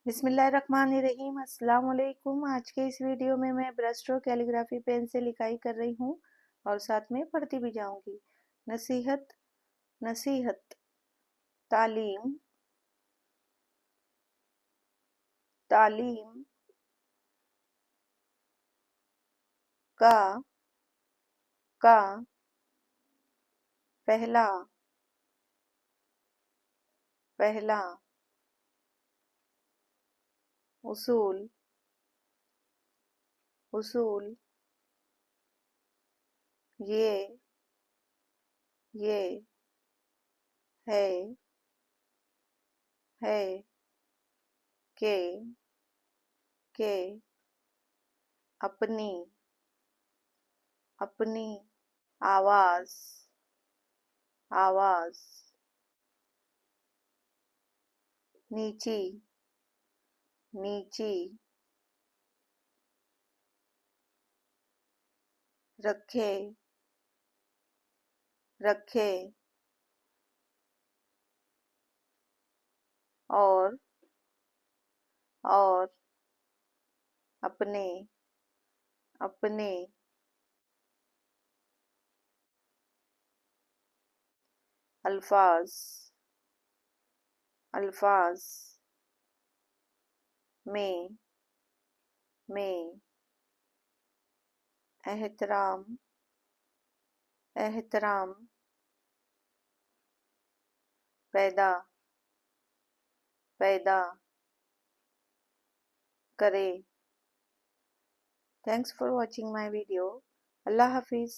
बिस्मिल्लाहिर्रहमानिर्रहीम। अस्सलाम वालेकुम। आज के इस वीडियो में मैं ब्रश स्ट्रोक कैलीग्राफी पेन से लिखाई कर रही हूँ और साथ में पढ़ती भी जाऊंगी। नसीहत नसीहत, तालीम तालीम का का पहला पहला उसूल उसूल ये ये है है कि के अपनी अपनी आवाज आवाज नीची नीची रखे रखे और और अपने अपने अल्फाज अल्फाज में एहतराम एहतराम पैदा पैदा करे। Thanks for watching my video. Allah Hafiz.